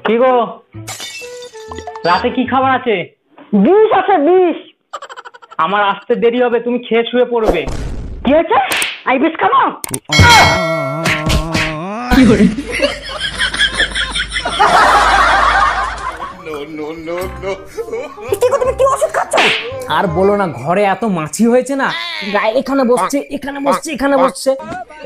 কি গো, রাতে কি খাবার আছে? বিষ আছে, বিষ। আমার আসতে দেরি হবে, তুমি খেয়ে শুয়ে পড়বে। কি হয়েছে? আমি বিষ খাবো? তুমি কি ওষুধ খাচ্ছ? আর বলো না, ঘরে এত মাছি হয়েছে না, গায়ে এখানে বসছে, এখানে বসছে, এখানে বসছে।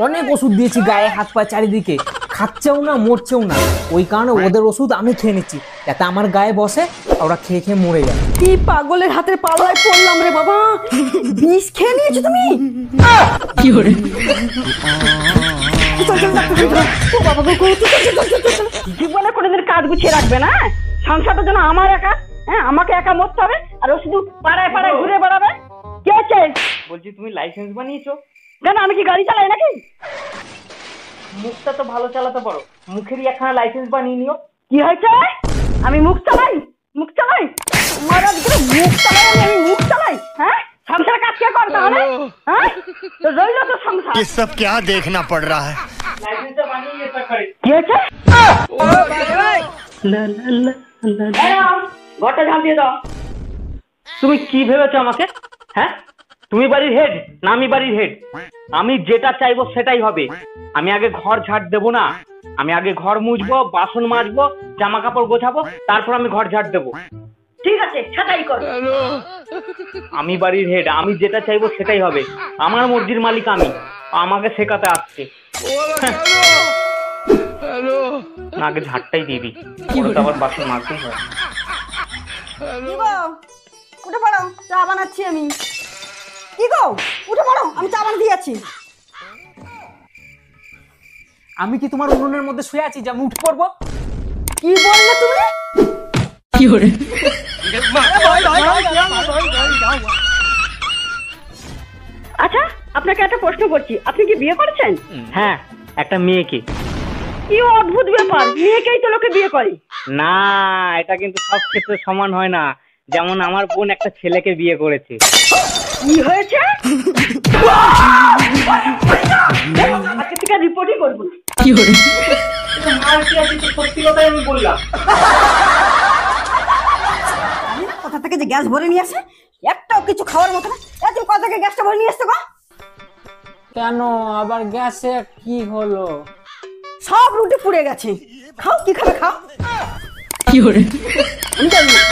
অনেক ওষুধ দিয়েছি গায়ে, হাত পা চারিদিকে, খাচ্ছেও না, মরছেও না। ওই কারণে ওদের ওষুধ আমি খেয়ে নিচ্ছি, যাতে আমার গায়ে বসে, ওরা খেয়ে খেয়ে মরে যায়। কি পাগলের হাতের পাল্লায় পড়লাম রে বাবা! বিষ খেয়ে নিয়েছো তুমি? কি করে? জীবনে কোনোদিন কাজ গুছিয়ে রাখবে না। সংসারটা যেন আমার একা, হ্যাঁ, আমাকে একা মরতে হবে, আর ও শুধু পাড়ায় পাড়ায় ঘুরে বেড়াবে। কি হচ্ছে? বলছি তুমি লাইসেন্স বানিয়েছো? কেন, আমি কি গাড়ি চালাই নাকি? মুখটা তো ভালো চালাতে পারো, মুখেরই একখানা লাইসেন্স বানিয়ে নিও। কি হয়েছে? আমি মুখ চালাই? মুখ চালাই? মারা দিকে মুখ চালাই? আমি মুখ চালাই? হ্যাঁ, সংসার কাজ কে করে তাহলে? হ্যাঁ, তো রইল তো সংসার। ये सब क्या देखना पड़ रहा है? লাইসেন্সটা বানিয়ে নিতে পারে। কি হয়েছে? ঘরটা ঝাঁপ দিয়ে দাও। তুমি কি ভেবেছো আমাকে? হ্যাঁ, তুমি বাড়ির হেড না আমি বাড়ির হেড? আমি যেটা চাইবো সেটাই হবে। আমি আগে ঘর ঝাড় দেবো না, আমি আগে ঘর মুছবো, বাসন মাজবো, জামা কাপড় গোছাবো, তারপর আমি ঘর ঝাড় দেবো। ঠিক আছে, সেটাই কর। আমি বাড়ির হেড, আমি যেটা চাইবো সেটাই হবে। আমার মর্জির মালিক আমি, আমাকে শেখাতে আসছে। না, আগে ঝাড়টাই দিয়ে দিই, আবার বাসন মাজতেই হয়। কি গো, উঠে পড়ো, চা বানাচ্ছি আমি। কি গো, উঠে পড়ো, আমি চা বানিয়ে দিয়েছি। আমি কি তোমার উনুনের মধ্যে শুয়ে আছি যে আমি উঠে পড়বো? কি বললে তুমি? কি করে? আচ্ছা, আপনাকে একটা প্রশ্ন করছি, আপনি কি বিয়ে করেছেন? হ্যাঁ, একটা মেয়েকে। কি অদ্ভুত ব্যাপার, মেয়েকেই তো লোকে বিয়ে করে। না, এটা কিন্তু সব ক্ষেত্রে সমান হয় না। যেমন আমার বোন একটা ছেলেকে বিয়ে করেছে। কি হয়েছে? আজকে থেকে রিপোর্টই করবো। কি করে? সত্যি কথাই আমি বললাম। কোথা থেকে যে গ্যাস ভরে নিয়ে আসে, একটাও কিছু খাওয়ার মতো না। তুমি কোথা থেকে গ্যাসটা ভরে নিয়ে আসতে গো? কেন আবার গ্যাসে কি হলো? সব রুটি পুড়ে গেছে। খাও, কি খাবে খাও। কি করে? আমি জানি না।